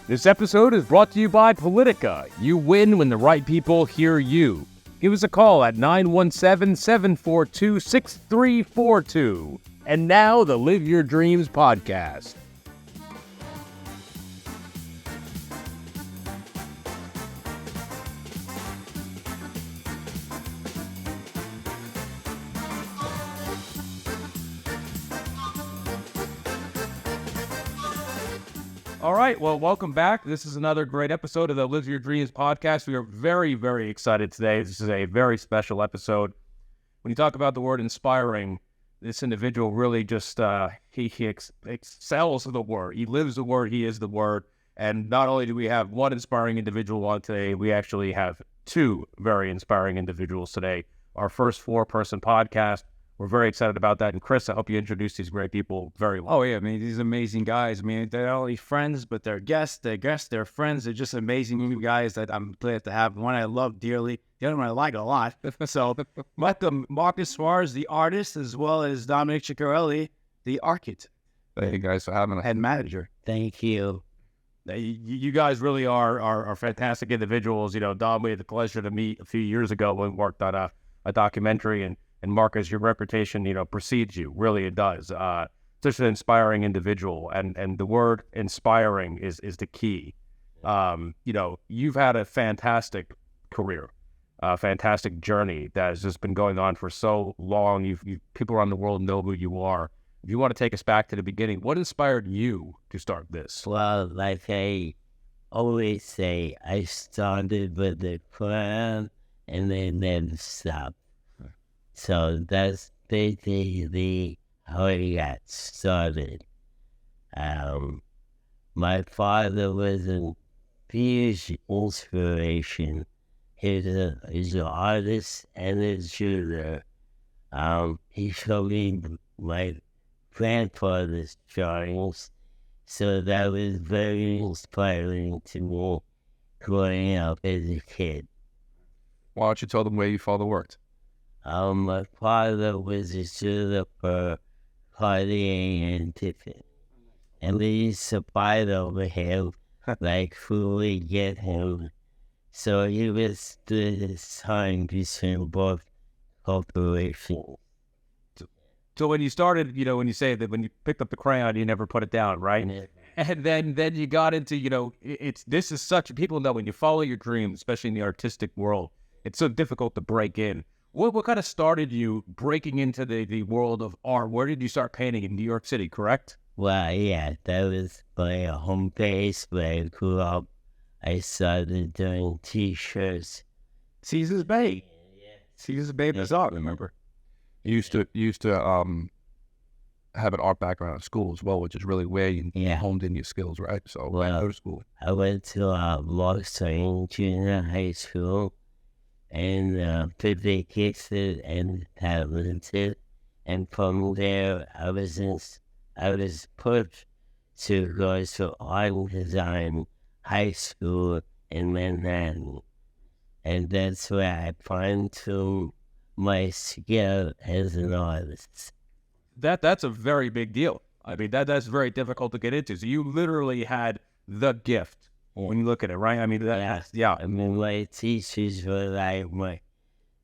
This episode is brought to you by Politica. You win when the right people hear you. Give us a call at 917-742-6342. And now, the Live Your Dreams podcast. All right, well, welcome back. This is another great episode of the Live Your Dreams podcast. We are very, very excited today. This is a very special episode. When you talk about the word inspiring, this individual really just, he excels the word. He lives the word. He is the word. And not only do we have one inspiring individual on today, we actually have two very inspiring individuals today. Our first four-person podcast. We're very excited about that. And Chris, I hope you introduce these great people very well. Oh, yeah. I mean, these amazing guys. I mean, they're not only friends, but they're guests, they're friends. They're just amazing guys that I'm glad to have. One I love dearly. The other one I like a lot. So, Marcus Suarez, the artist, as well as Dominic Ciccarelli, the architect. Thank you guys for having us. Head manager. Thank you. You guys really are fantastic individuals. You know, Dom, we had the pleasure to meet a few years ago when we worked on a documentary, and Marcus, your reputation, precedes you. Really, it does. Such an inspiring individual, and the word inspiring is the key. You've had a fantastic career, a fantastic journey that has just been going on for so long. People around the world know who you are. If you want to take us back to the beginning, what inspired you to start this? Well, like I always say, I started with the plan and then never stopped. So that's basically how I got started. My father was a huge inspiration. He's an artist and a jeweler. He showed me my grandfather's drawings, so that was very inspiring to me growing up as a kid. Why don't you tell them where your father worked? My father was a jeweler for Cartier and Tiffany, and we used to fight over him, like who would get him. So he was split his time between both corporations. So when you started, when you say that when you picked up the crayon, you never put it down, right? Yeah. And then you got into, this is such, people know when you follow your dreams, especially in the artistic world, it's so difficult to break in. What kind of started you breaking into the world of art? Where did you start painting? In New York City, correct? Well, yeah, that was my home base where I grew up. I started doing T-shirts. Caesar's Bay. Yeah. Caesar's Bay Bazaar, remember? You used to have an art background at school as well, which is really where you honed in your skills, right? So go to school. I went to Marcus Junior High School and Physics and talented, and from there I was pushed to go to art and design high school in Manhattan, and that's where I fine-tuned my skill as an artist. That's a very big deal. I mean, that's very difficult to get into. So you literally had the gift when you look at it, right? I mean, yeah. I mean, my teachers were like,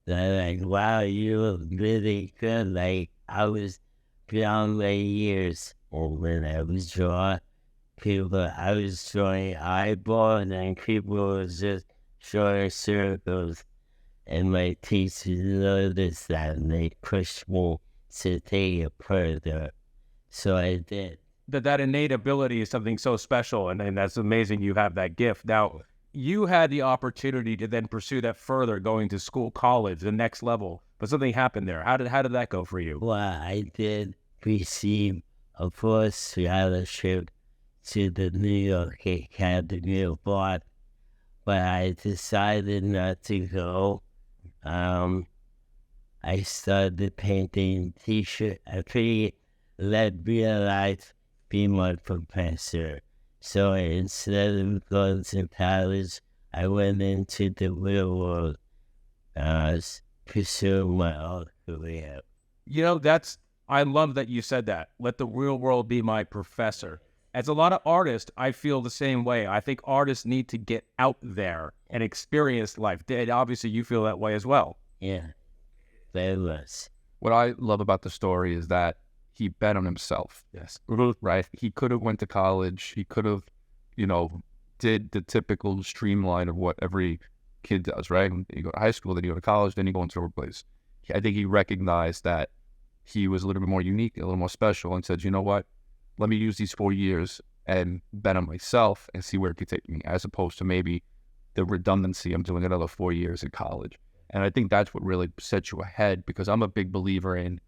wow, you look really good. Like, I was beyond my years. And when I was drawing, I was drawing eyeballs and people were just drawing circles. And my teachers noticed that and they pushed me to take it further. So I did. That innate ability is something so special, and that's amazing you have that gift. Now, you had the opportunity to then pursue that further, going to school, college, the next level, but something happened there. How did that go for you? Well, I did receive a full scholarship to the New York Academy of Art, but I decided not to go. I started painting T-shirts. I figured let real life be my professor. So instead of going to college, I went into the real world, pursuing my art career. I love that you said that. Let the real world be my professor. As a lot of artists, I feel the same way. I think artists need to get out there and experience life. And obviously, you feel that way as well. Yeah, very much. What I love about the story is that he bet on himself. Yes. Right? He could have went to college. He could have, did the typical streamline of what every kid does, right? You go to high school, then you go to college, then you go into a workplace. I think he recognized that he was a little bit more unique, a little more special, and said, you know what? Let me use these 4 years and bet on myself and see where it could take me, as opposed to maybe the redundancy of doing another 4 years in college. And I think that's what really sets you ahead, because I'm a big believer in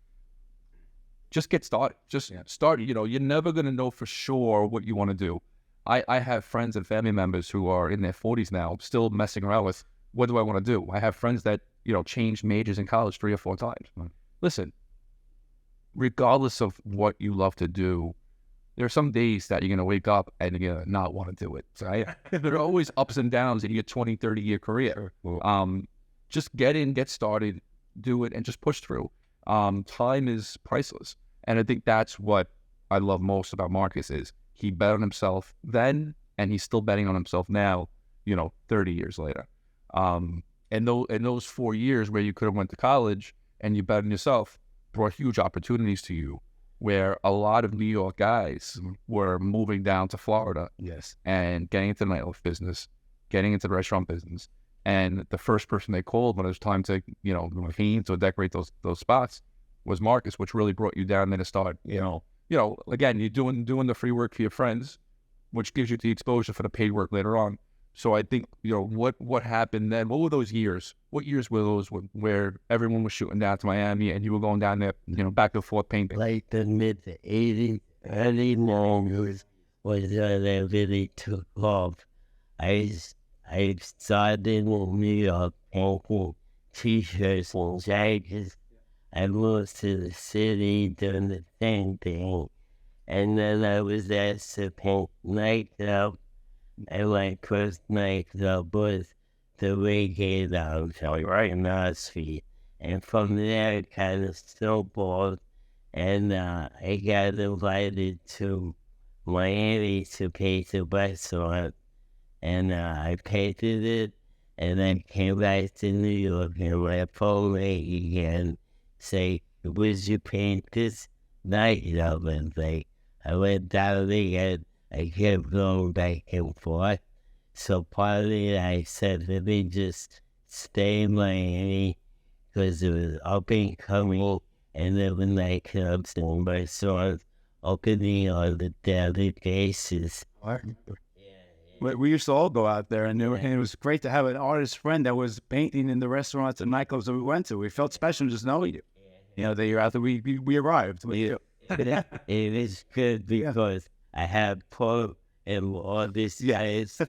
just get started. Just start. You're never going to know for sure what you want to do. I have friends and family members who are in their 40s now, still messing around with, what do I want to do? I have friends that, changed majors in college 3 or 4 times. Listen, regardless of what you love to do, there are some days that you're going to wake up and you're going to not want to do it. Right? There are always ups and downs in your 20, 30-year career. Just get in, get started, do it, and just push through. Time is priceless. And I think that's what I love most about Marcus is he bet on himself then, and he's still betting on himself now, 30 years later. And those 4 years where you could have went to college and you bet on yourself brought huge opportunities to you, where a lot of New York guys were moving down to Florida and getting into the nightlife business, getting into the restaurant business. And the first person they called when it was time to, paint or decorate those spots was Marcus, which really brought you down there to start, again, you're doing the free work for your friends, which gives you the exposure for the paid work later on. So I think, what happened then, what were those years? What years were those where everyone was shooting down to Miami and you were going down there, back and forth painting? Like the mid-80s, early 90s was when I really took off. I started in New York painting t-shirts and jackets. I moved to the city doing the same thing. And then I was asked to paint nightclub. And my first nightclub was the reggae lounge in our street. And from there, it kind of snowballed. And I got invited to Miami to paint the restaurant. And I painted it. And then came back to New York, and my phone rang again. Say, would you paint this nightclub? And I went down again. I kept going back and forth. So partly I said, let me just stay in Miami, because it was up and coming, and there were nightclubs and restaurants opening on a daily basis. We used to all go out there, and it was great to have an artist friend that was painting in the restaurants and nightclubs that we went to. We felt special just knowing you. The year after we arrived. It is good because I have Paul and all these guys.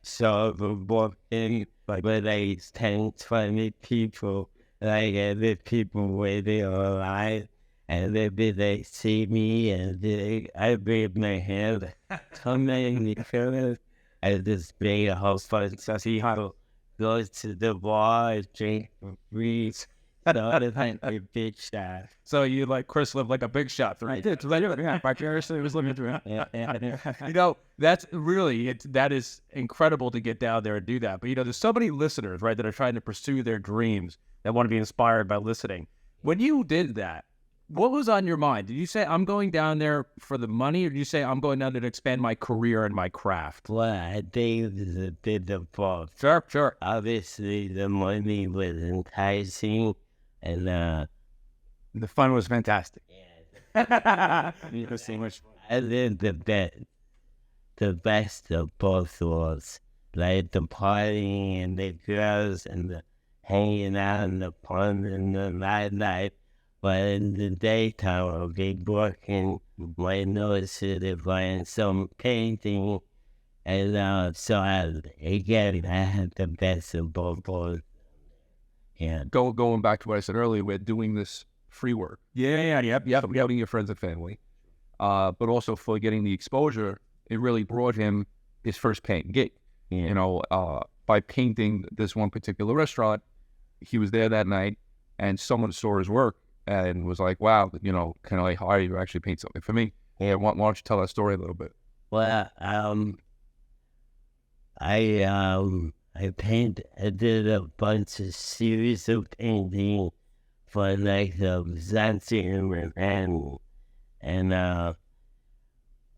So walking with like 10, 20 people, like other people waiting online, and they see me, and I wave my hand, come in, I just bring a whole fun. So see how go to the bar, drink, breathe. A big shot. So you Chris lived like a big shot, right? I did. Vicariously was living through it. That's really that is incredible to get down there and do that. But there's so many listeners, right, that are trying to pursue their dreams, that want to be inspired by listening. When you did that, what was on your mind? Did you say, I'm going down there for the money, or did you say, I'm going down there to expand my career and my craft? Well, I think it was a bit of both. Sure. Obviously, the money was enticing, and the fun was fantastic. I did the best of both worlds, like the partying and the girls and the hanging out and the fun and the nightlife. But in the daytime, I'll be working my nose to the find some painting. And so I had the best of both worlds. Yeah. Going back to what I said earlier, we're doing this free work. Yep. Helping your friends and family. But also for getting the exposure, it really brought him his first paint gig. Yeah. By painting this one particular restaurant, he was there that night, and someone saw his work and was like, wow, can I hire you to actually paint something for me? Yeah, why don't you tell that story a little bit? Well, I did a bunch of series of painting for like the Zanzibar and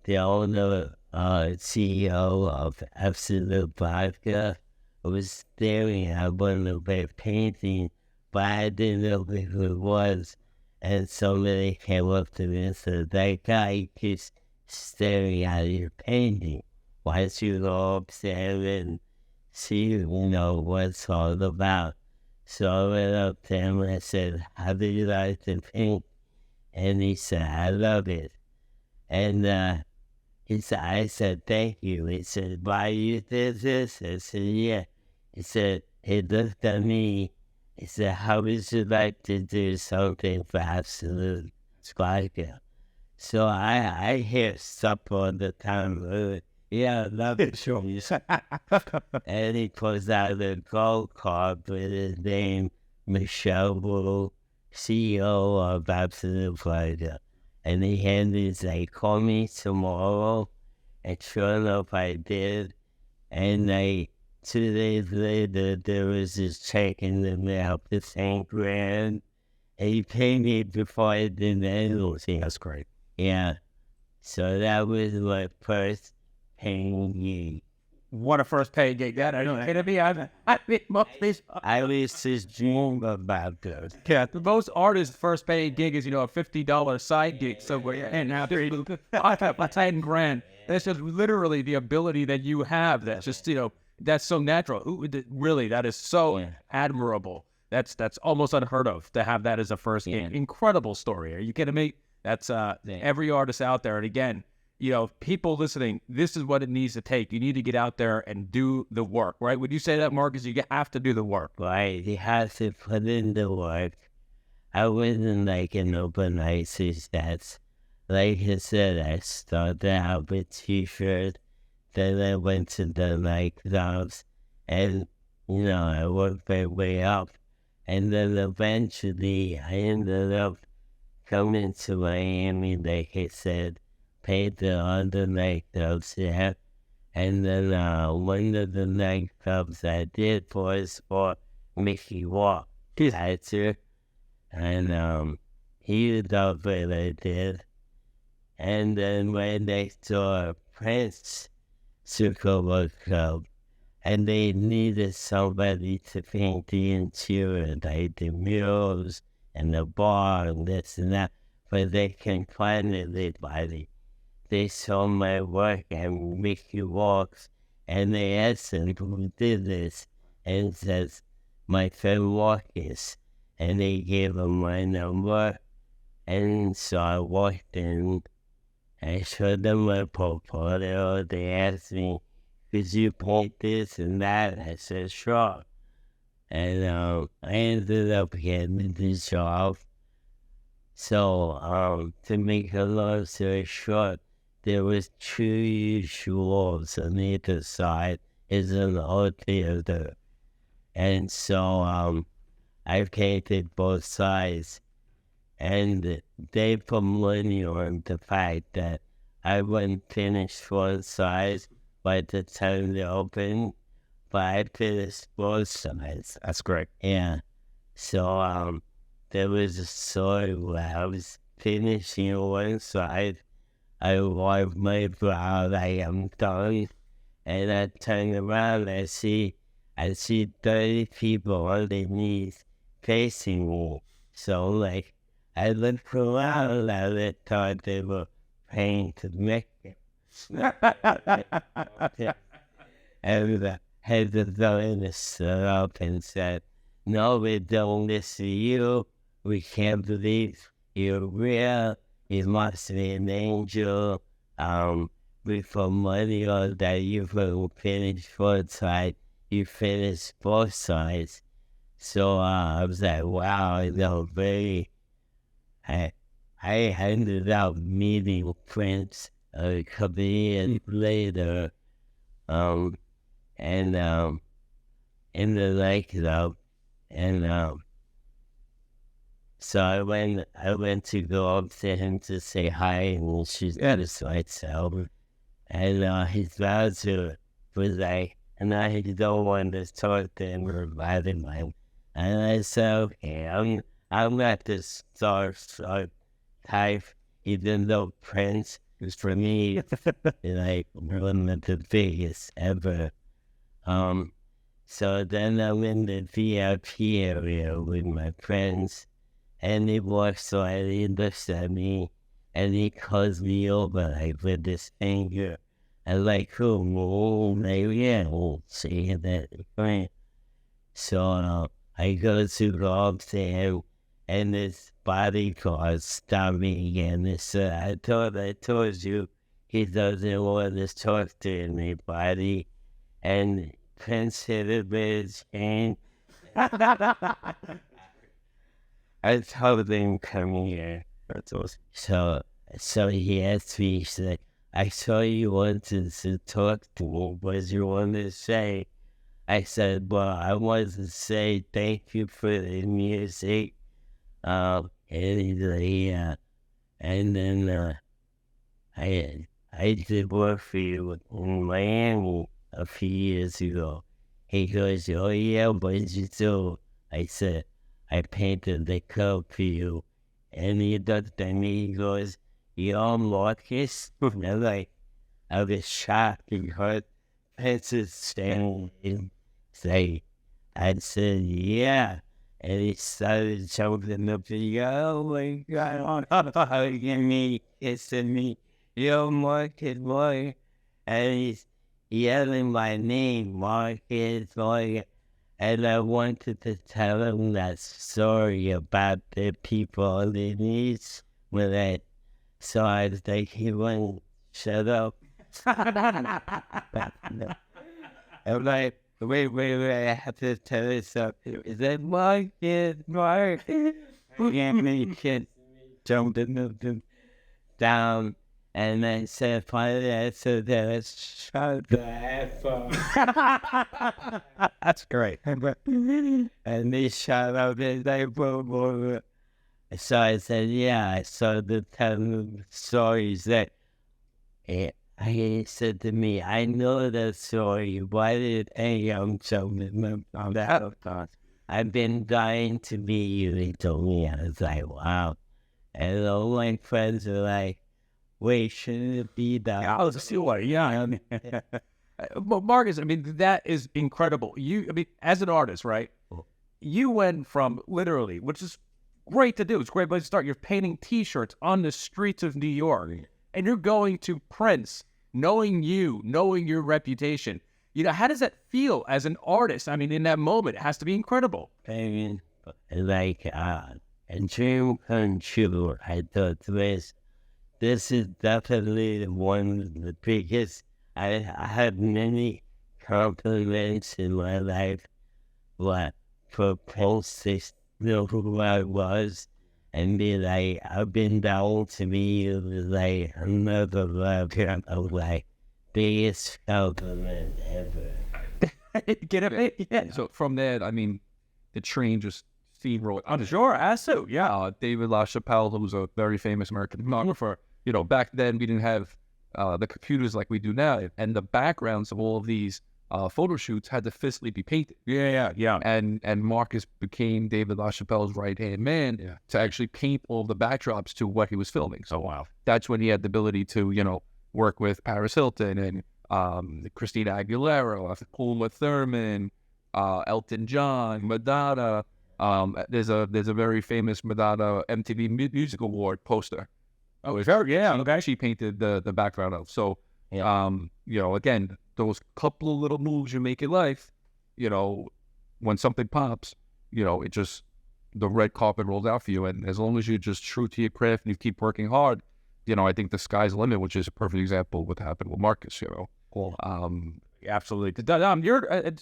the owner, CEO of Absolute Vodka was staring at one of their painting, but I didn't know who it was. And somebody came up to me and said, that guy keeps staring at your painting. Why don't you go upstairs and see, what it's all about? So I went up to him and I said, how do you like to paint? And he said, I love it. And I said, thank you. He said, why you did this? I said, yeah. He said, he looked at me. He said, how would you like to do something for Absolute Vodka? So I hear stuff all the time. Yeah, I love it. Sure. And he pulls out a gold card with his name, Michelle Wu, CEO of Absolute Vodka. And he handed, like, call me tomorrow. And sure enough, I did. And 2 days later, there was this check in the mail for $10,000. And he paid me before I did anything. That's great. Yeah. So that was my first paying gig. What a first paid gig that I don't know. I was just dream about those. Yeah, most artists' first paid gig is, a $50 side gig somewhere, and now I have $10,000. That's just literally the ability that you have. That's just, that's so natural. Really, that is so admirable. That's almost unheard of to have that as a first gig. Incredible story. Are you kidding me? That's every artist out there. And again, people listening, this is what it needs to take. You need to get out there and do the work, right? Would you say that, Marcus? You have to do the work. Right. You have to put in the work. I wasn't like an overnight success. Like I said, I started out with T-shirts. Then I went to the nightclubs. And, I worked my way up. And then eventually I ended up coming to Miami, like I said. Painted on the nightclubs there. And then one of the nightclubs I did was for Mickey Walk, actor. And he loved what I did. And then right next door, Prince took over a club. And they needed somebody to paint the interior, like the murals and the bar and this and that. But they couldn't find anybody. They saw my work and Mickey Walks, and they asked him who did this, and says, my friend Marcus, and they gave him my number, and so I walked in, I showed them my portfolio, they asked me, could you paint this and that? I said, sure, and I ended up getting the job. So, to make a long story short, there was 2 huge walls on either side. It's an old theater. And so I painted both sides. And they put money on the fact that I wouldn't finish one side by the time they opened, but I finished both sides. That's great. Yeah. So there was a story where I was finishing one side. I wiped my brow like I'm done, and I turn around, I see 30 people underneath facing me. So like, I looked around and I thought they were paying to make it. And the head of the villain stood up and said, no, we don't listen to you. We can't believe you're real. You must be an angel. We put money on that you will finish one side, you finish both sides. So I was like, wow, very. I ended up meeting Prince a couple years later, and in the nightclub, and so I went to go up to him to say hi and introduce myself. And his brother was like, and I don't want to talk to him about it. And I said, okay, I'm not the star type, even though Prince is for me like one of the biggest ever. So then I'm in the VIP area with my friends, and he walks by, he looks at me, and he calls me over like with his finger. I'm like, oh, maybe yeah, we'll see that. Right. So I go to up to him, and this bodyguard stopped me again. He said, I told you he doesn't want to talk to anybody. And Prince hit him with his hand. I told him, come here. So he asked me, he said, I saw you wanted to talk to me. What you want to say? I said, well, I wanted to say thank you for the music. And he's like, yeah. And then I did work for you in Miami a few years ago. He goes, oh yeah, what did you do? I said, I painted the cup for you. And he looked at me, he goes, you're Marcus? And I was shocked because Prince is standing. Say, I said, yeah. And he started jumping up and go, oh my God, hugging me, kissing me, yo, Marcus, boy. And he's yelling my name, Marcus, boy. And I wanted to tell him that story about the people underneath with it. So I was like, he wouldn't shut up. I'm like, wait, I have to tell you something. Is that Marcus? Yeah, me kid jumped down, and I said, finally, I said, shut the F up. That's great. And they shut up, and they boom. So I said, yeah, I started telling them stories that he said to me, I know that story. Why did I'm jumping on that? I've been dying to meet you, he told me. I was like, wow. And all my friends are like, wait, shouldn't it be that? I was see what, yeah. But Marcus, I mean, that is incredible. As an artist, right? You went from literally, which is great to do. It's a great place to start. You're painting T-shirts on the streets of New York, and you're going to Prince, knowing your reputation. How does that feel as an artist? I mean, in that moment, it has to be incredible. I mean, like a dream come true. I thought this is definitely one of the biggest. I had many compliments in my life, but for Prince to know who I was and be like, I've been down to me, it was like another level of like biggest compliment ever. Get it? Yeah. So from that, I mean, the train just steamrolled. I'm sure, Asu, yeah. David LaChapelle, who's a very famous American photographer, back then we didn't have the computers like we do now, and the backgrounds of all of these photo shoots had to physically be painted. Yeah. And Marcus became David LaChapelle's right-hand man to actually paint all the backdrops to what he was filming. So wow. That's when he had the ability to, work with Paris Hilton and Christina Aguilera, Uma Thurman, Elton John, Madonna. There's a very famous Madonna MTV Music Award poster. Oh, is that? Yeah, okay. She painted the background of. So, again, those couple of little moves you make in life, when something pops, it just, the red carpet rolls out for you. And as long as you're just true to your craft and you keep working hard, I think the sky's the limit, which is a perfect example of what happened with Marcus, Cool. Absolutely. Dom, you're a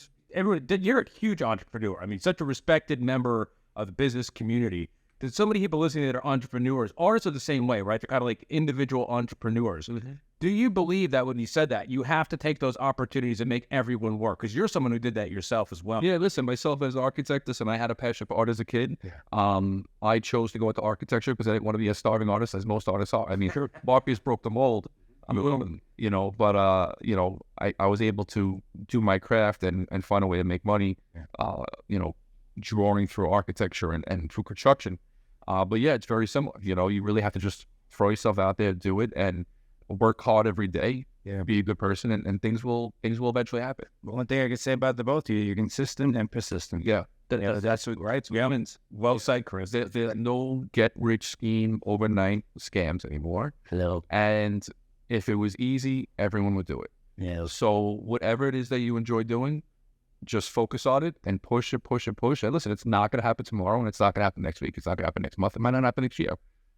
huge entrepreneur. I mean, such a respected member of the business community. There's so many people listening that are entrepreneurs. Artists are the same way, right? They're kind of like individual entrepreneurs. Mm-hmm. Do you believe that when you said that, you have to take those opportunities and make everyone work? Because you're someone who did that yourself as well. Yeah, listen, myself as an architect, I had a passion for art as a kid. Yeah. I chose to go into architecture because I didn't want to be a starving artist, as most artists are. I mean, Marcus broke the mold. You know, but you know, I was able to do my craft and find a way to make money. You know, drawing through architecture and through construction. But yeah, it's very similar. You know, you really have to just throw yourself out there, do it, and work hard every day. Yeah. Be a good person, and things will eventually happen. One thing I can say about the both of you, you're consistent and persistent. Yeah. That's what, right? It's what Yeah. wins. Well said, Chris. There's no get rich scheme overnight scams anymore. No. And if it was easy, everyone would do it. Yeah. So whatever it is that you enjoy doing, just focus on it and push it, push it, push it. Listen, it's not going to happen tomorrow, and it's not going to happen next week. It's not going to happen next month. It might not happen next year.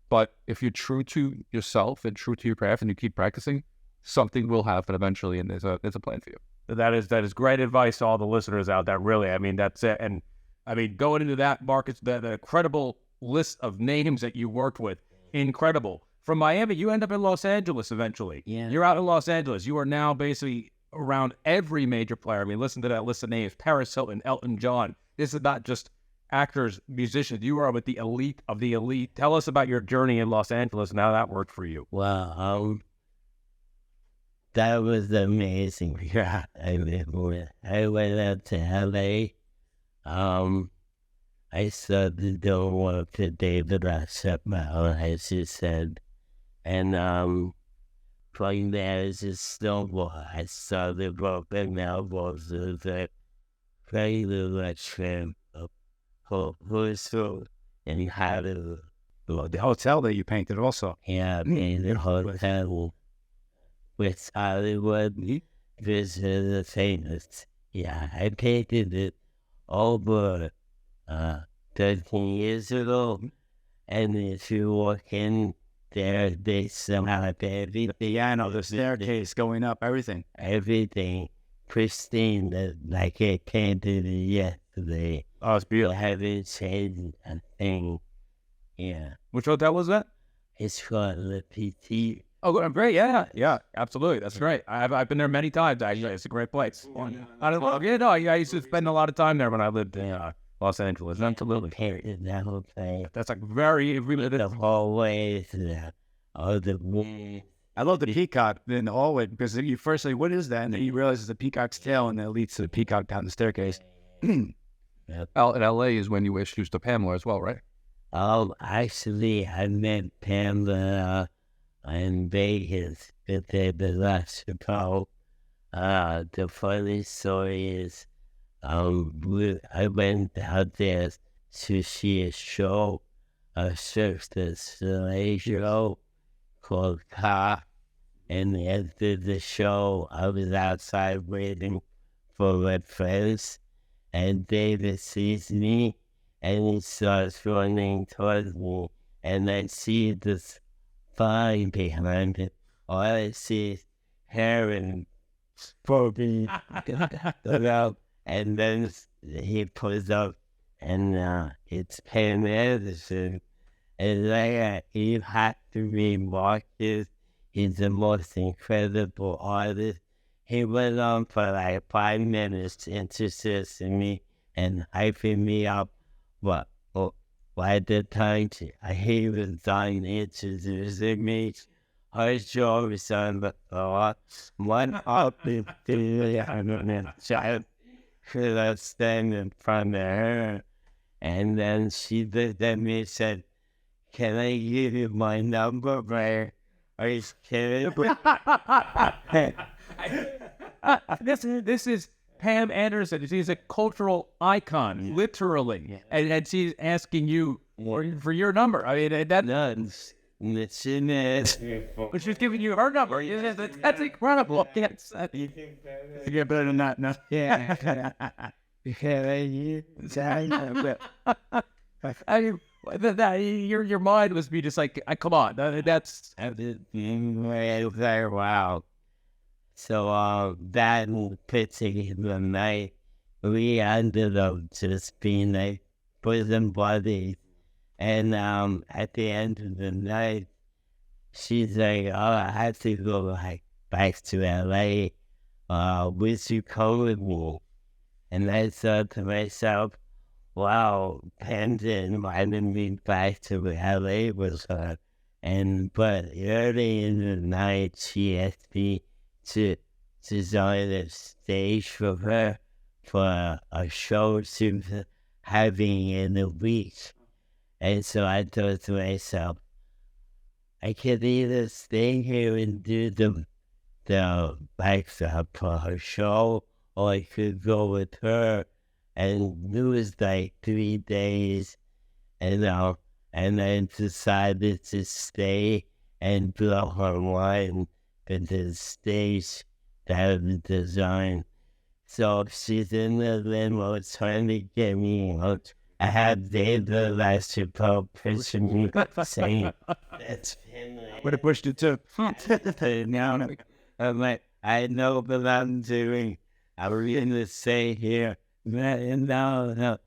But if you're true to yourself and true to your craft and you keep practicing, something will happen eventually, and there's a plan for you. That is great advice to all the listeners out there. Really, I mean, that's it. And I mean, going into that, Marcus, the incredible list of names that you worked with, incredible. From Miami, you end up in Los Angeles eventually. Yeah. You're out in Los Angeles. You are now basically around every major player. I mean, listen to that list of names: Paris Hilton, Elton John. This is not just actors, musicians. You are with the elite of the elite. Tell us about your journey in Los Angeles and how that worked for you. Well, that was amazing. Yeah, I went out to LA. I started doing work for David LaChapelle, as you said. And from there, it's just snowball. I started working elbows with a very little trim who and how to The hotel that you painted also. in the hotel with Hollywood. This is the famous. Yeah, I painted it over 13 years ago. And if you walk in there, they still have everything. The piano, the staircase going up, everything. Everything pristine, like I painted it yesterday. Oh, it's I beautiful. haven't changed a thing. Yeah. Which hotel was that? It's called Le Petit. Oh, great. Yeah, absolutely. That's great. I've been there many times, actually. It's a great place. I don't know. Yeah, no, I used to spend a lot of time there when I lived in Los Angeles. Absolutely. Painted that whole thing. That's like very, really, The hallways, all the rooms. I love the peacock in the hallway because you first say, what is that? And then you realize it's a peacock's tail, and then it leads to the peacock down the staircase. In LA is when you were introduced to Pamela as well, right? Actually, I met Pamela in Vegas with David LaChapelle. The funny story is, I went out there to see a show, a circus show called Car. And after the show, I was outside waiting for my friends, and David sees me, and he starts running towards me, and I see this flying behind him. All I see is hair and body, and then he pulls up, and it's Pamela Anderson, and you have to read Marcus. He's the most incredible artist. He went on for like 5 minutes introducing me and hyping me up. But by the time he was done introducing me, her jaw was on the floor. One up into the other child could have stand in front of her. And then she looked at me and said, "Can I give you my number, Ray? Are you kidding?" This is Pam Anderson. She's a cultural icon, literally. Yeah. And she's asking you for your number. I mean, that. Nuts. But she's giving you her number. That's incredible. Yes. You get better than that, no? Yeah. I mean, your mind must be just like, come on, that's Wow. So that particular night, we ended up just being like bosom buddies. And at the end of the night, she's like, "Oh, I have to go like back to LA. Would you come with me?" And I thought to myself, wow, Panda invited me back to LA with her. But early in the night, she asked me to design a stage for her for a show she was having in a week. And so I thought to myself, I could either stay here and do the backdrop for her show, or I could go with her and lose like 3 days, and then decided to stay and blow her mind with the stage that was designed. So she's in the limo trying to get me out. I had David LaChapelle pushing me, saying, "That's Pamela." Would have pushed it too. Now, I'm like, I know what I'm doing. I'm going to say here, no.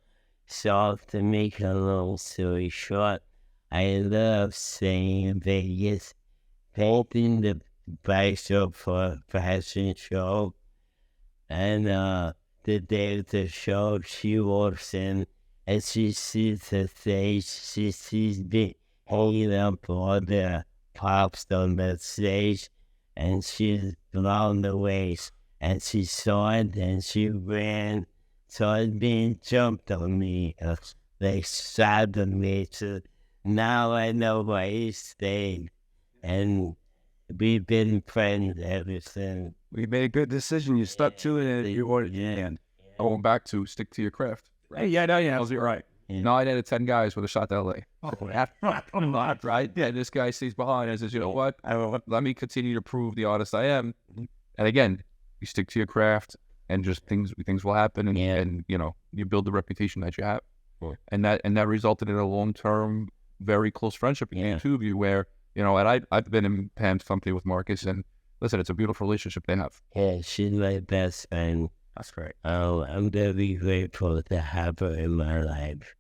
So to make a long story short, I love staying in Vegas, painting the backdrop for a fashion show. And the day of the show, she walks in and she sees the stage. She sees me hanging up all the props on the stage, and she's blown away. And she saw it and she ran, started being jumped on me, like stabbing me. So now I know why he stayed. And we've been friends ever since. We made a good decision. You stuck to it, and you ordered your hand. Going back to stick to your craft. Hey, yeah, you're right. 9 out of 10 guys would have shot to LA. Right? Yeah, this guy stays behind and says, you know what? Let me continue to prove the artist I am. And again, you stick to your craft, and just things will happen, and you know, you build the reputation that you have. And that resulted in a long-term, very close friendship between the two of you, where, you know, and I've been in Pam's company with Marcus, and listen, it's a beautiful relationship they have. Yeah, she's my best friend. That's great. Oh, I'm very grateful to have her in my life.